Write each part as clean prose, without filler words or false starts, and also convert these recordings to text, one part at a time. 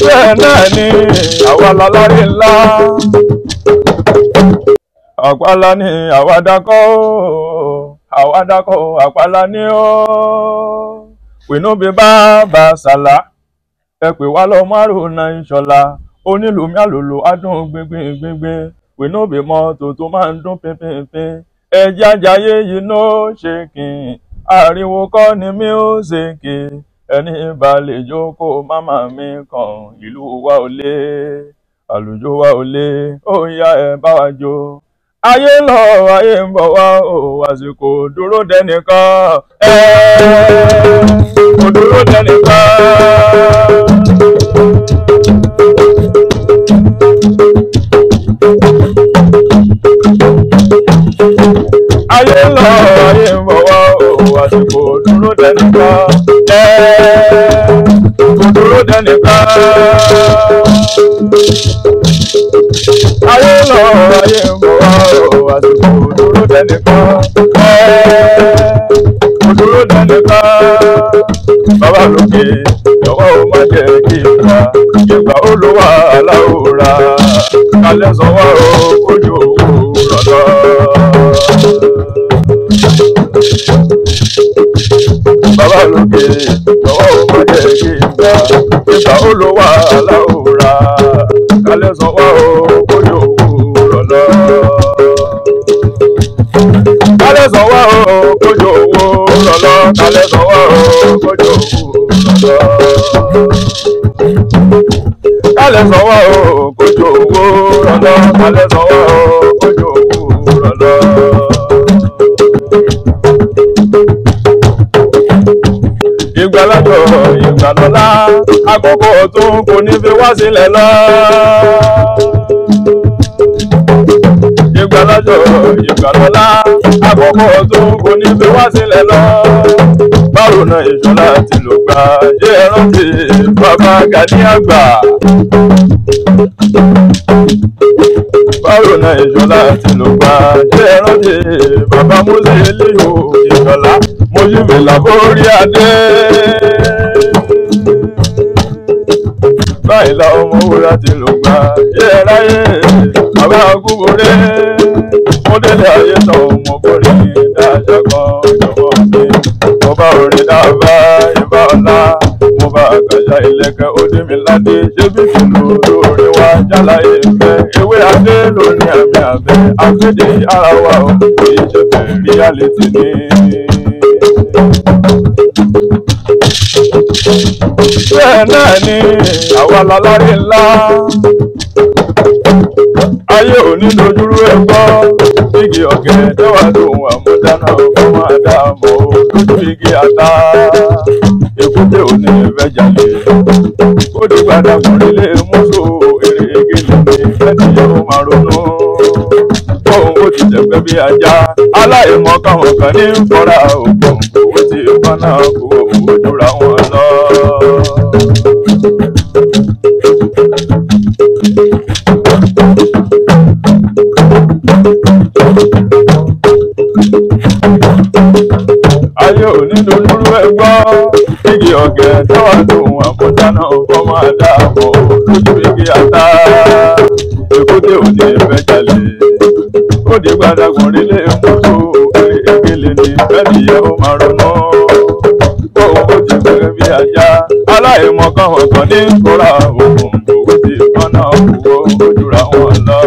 bẹ́ẹ̀ náà ni àwa lálárí ńlá àpálá ni àwádákọ́ àpálá ni ó pẹ̀lú bí bàbá sàlá ẹ pè wá lọ márùn náà ìṣọ̀lá onílùmí àlòlò adùn gbíngbín pẹ̀lú bí mọ́tò tó máa ń dún pínpín ẹjẹ́ ajáyé yìí ló ṣe kìn ariwo kọ́ ni míúsíkì ẹni balẹ̀ jókòó máma mi kan ìlú wa ò lé àlùjọ wa ò lé ó yá ẹ bá wa jó ayé lọ ayé ń bọ̀ wá o àsìkò dúró dẹnìkan kò dúró dẹnìkan. ayé lọ ayé ń bọ̀ wá o àsìkò dúró dẹnìkan kò dúró dẹnìkan. ayé lọ ayé ń bọ̀ wá o àsìkò dúró dẹnìkan kò dúró dẹnìkan. bàbá lókè jọ̀wọ́ o má jẹ́ kí n wá ìgbà olówó aláwòrán kálẹ̀ sọ wá o kójú òwúrọ̀ lọ. bàbá lókè jọ̀wọ́ o má jẹ́ kí n wá ìgbà olówó aláwòrán kálẹ̀ sọ wá o kójú òwúrọ̀ lọ. kálẹ̀ sọ wá o kójú òwúrọ̀ lọ. kálẹ̀ sọ wá o kójú òwúrọ̀ lọ. kálẹ̀ sọ wá o kójú òwúrọ̀ lọ. kálẹ̀ sọ wá o kójú òwúrọ̀ lọ. ìgbàlódé ìgbàlọ́lá àkókò tó kò ní fi wá sílẹ̀ lọ. ìgbàlódé ìgbàlọ́lá àkókò tó kò ní fi wá sílẹ̀ lọ. báwo náà Ìṣọ̀lá ti lò gbà ṣé ẹ rántí bàbá Gani àgbà. báwo náà Ìṣọ̀lá ti lò gbà ṣé ẹ rántí bàbá Musiliu Ìṣọ̀lá mojúbìlà borí adé. báyìí la ọmọ wúrà ti lò gbà ṣé ẹ ráyè bàbá Gúbúrẹ́ mo délé ayé tán mo borí dájà kan ìjọba mi mo bá orin dábà ìbá ọ̀la mo bá àgàjà ìlẹ̀kẹ̀ òde mi ládé ṣé bí kìlú lórí wa jálàyé ìfẹ́ ewé adé lóní àmì àbẹ́ akéde ara wa ò kì í ṣe fẹ́ reality ni. bẹ́ẹ̀ náà ni àwa lálárí ńlá ayé òní lójúrú ẹgbọ́ igi ọ̀gẹ̀dẹ̀ wà lóhun àmúdáná fún àdámọ́ lójú igi àtà èkúté òní ẹ̀fẹ́ jalè ó di gbàdàgbọ̀n lé mọ́sọ̀ èrè egéle ní ẹ̀dìyẹ ó máa ronú bóun ó ti jẹ̀gbẹ́ bí ajá aláìmọ̀ káwọn kan ní fọ́ra ògùn owó tí wọ́n náà kó ojúra wọn lọ. ayé òní lójúrú ẹgbọ́ igi ọ̀gẹ̀dẹ̀ wà lóhun àmúdáná fọmọ àdáàmọ́ lójú igi àtà èkúté òní ẹ̀fẹ́ jalè ó di gbàdàgbọ̀n rílé mọ́tò èrè egéle ní ẹ̀dìyẹ ó máa ronú bóun ó ti gbẹ̀rẹ̀ bí ajá aláìmọ̀ káwọn kan ní kóra ògùn owó tí wọ́n náà kó ojúra wọn lọ.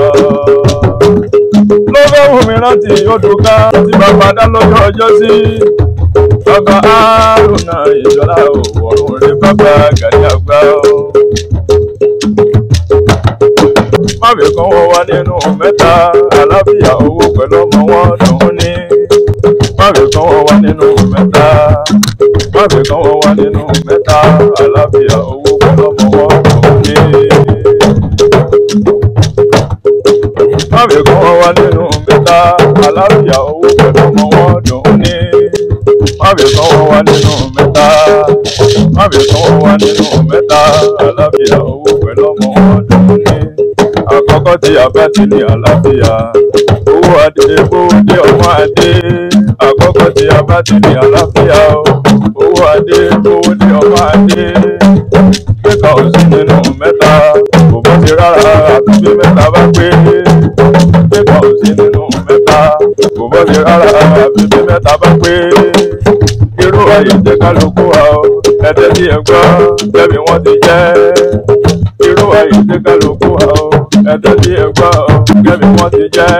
ló fẹ́ wù mí rántí odò kan tí bàbá dá lọ́jọ́ ọjọ́ sí bàbá Haruna Ìṣọ̀lá ọ̀run rẹ̀ bàbá Gani àgbà o. má fi kàn wọ́n wá nínú mẹ́ta àlàáfíà owó pẹ̀lú ọmọ wọn dùn ní. má fi kàn wọ́n wá nínú mẹ́ta má fi kàn wọ́n wá nínú mẹ́ta àlàáfíà owó pẹ̀lú ọmọ wọn dùn ní. má fi kàn wọ́n wá nínú mẹ́ta àlàáfíà owó pẹ̀lú ọmọ wọn dùn ní. má fi kàn wọ́n wá nínú mẹ́ta má fi kàn wọ́n wá nínú mẹ́ta àlàáfíà owó pẹ̀lú ọmọ wọn dùn ní. àkọ́kọ́ tí a bá ti ní àlàáfíà owó adé owó dé ọmọ adé àkọ́kọ́ tí a bá ti ní àlàáfíà owó adé owó dé ọmọ adé rárá àfi bí mẹ́ta bá pé nígbà ò sí nínú mẹ́ta kò bọ́ sí rárá àfi bí mẹ́ta bá pé irú ayé jẹ́ kálukú wa o ẹ̀dẹ́ tí ẹ gbọ́ bẹ́ẹ̀ wọ́n ti jẹ́ irú ayé jẹ́ kálukú wa o ẹ̀dẹ́ tí ẹ gbọ́ bẹ́ẹ̀ wọ́n ti jẹ́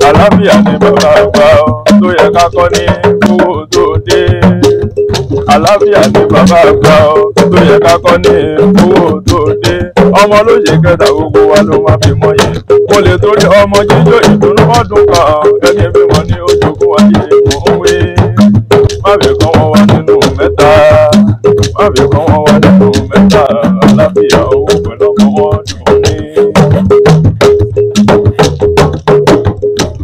àlàáfíà ni bàbá àgbà tó yẹ ká kọ́ ní owó tó dé àlàáfíà ni bàbá àgbà tó yẹ ká kọ́ ní owó tó dé ọmọ ló ṣe kẹta gbogbo wa ló máa fi mọ yìí mo lè torí ọmọ jíjó ìdùnnú ọdún kan ẹni bí wọn ní ojoogun ayé mò ń wí má fi kàn wọ́n wá nínú mẹ́ta má fi kàn wọ́n wá nínú mẹ́ta àlàáfíà owó pẹ̀lú ọmọ wọn dùn ní.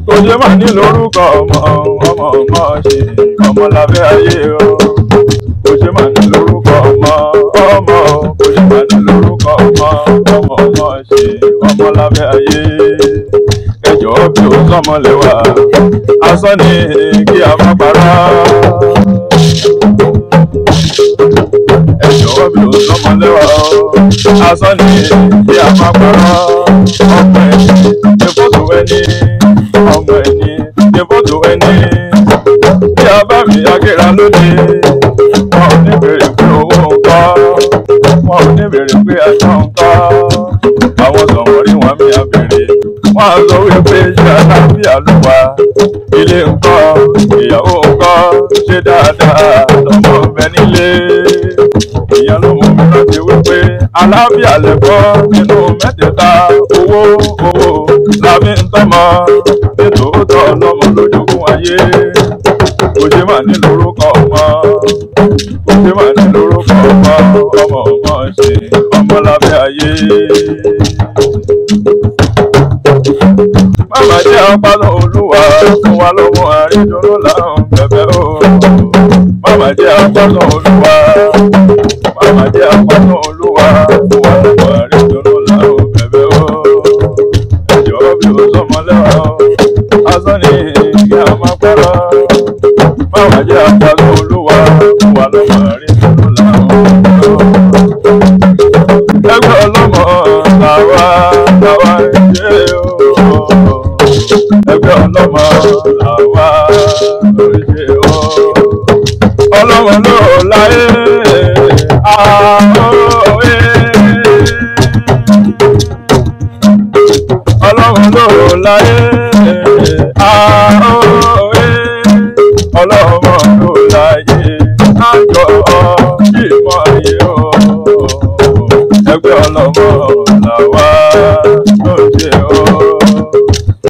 Kòjé mà ní lórúkọ ọmọ ṣe ọmọ lábẹ́ ayé o kòjé mà ní lórúkọ ọmọ kòjé mà ní lórúkọ ọmọ ṣe ọmọ lábẹ́ ayé ẹjọ́ bí ó sọmọ lẹ́wà asán ni kí a má parọ́ ẹjọ́ bí ó sọmọ lẹ́wà asán ni kí a má parọ́ ọmọ ẹni ní fọ́tò ẹni ọmọ ẹni ní fọ́tò ẹni bí a bá mi akéra lónìí wọn ò ní bèrè pé owó ńkọ́ wọn ò ní bèrè pé aṣọ ńkọ́ àwọn sọ̀wọ́n rí wọn mi àbèrè wọn á sọ wípé ṣé àlàáfíà ló wà ilé ńkọ́ ìyàwó ńkọ́ ṣé dáadáa lọ́mọ bẹ nílé ìyẹn ló mú mi rántí wípé àlàáfíà lẹ̀kọ́ nínú mẹ́tẹ̀ẹ̀ta owó la fi ń tọ́mọ nítòótọ́ lọ́mọ lójoogun ayé kòjé mà ní lórúkọ ọmọ kòjé mà ní lórúkọ ọmọ ṣe ọmọ lábẹ́ ayé. Màmá jẹ́ apádàn olúwa fún wa lọ́mọ àrídùnnú làwọn bẹ̀bẹ̀ o. Màmá jẹ́ apádàn olúwa màmá jẹ́ apádàn olúwa fún wa lọ́mọ àrídùnnú làwọn bẹ̀bẹ̀ o. Ẹjọ́ bí ó sọmọ lẹ́wà asán ni kí a máa pẹ́rọ. Màmá jẹ́ apádàn olúwa fún wa lọ́mọ àrídùnnú làwọn bẹ̀bẹ̀ o. Ẹgbẹ́ ọlọ́mọ làwa ṣe o. Ẹgbẹ́ ọlọ́mọ làwa ṣe o. Ọlọ́mọ ló láyé àwòrán. Ọlọ́mọ ló láyé àwòrán. Ọlọ́mọ ló láyé àjọ ìmọ̀ ayé o. Ẹgbẹ́ ọlọ́mọ.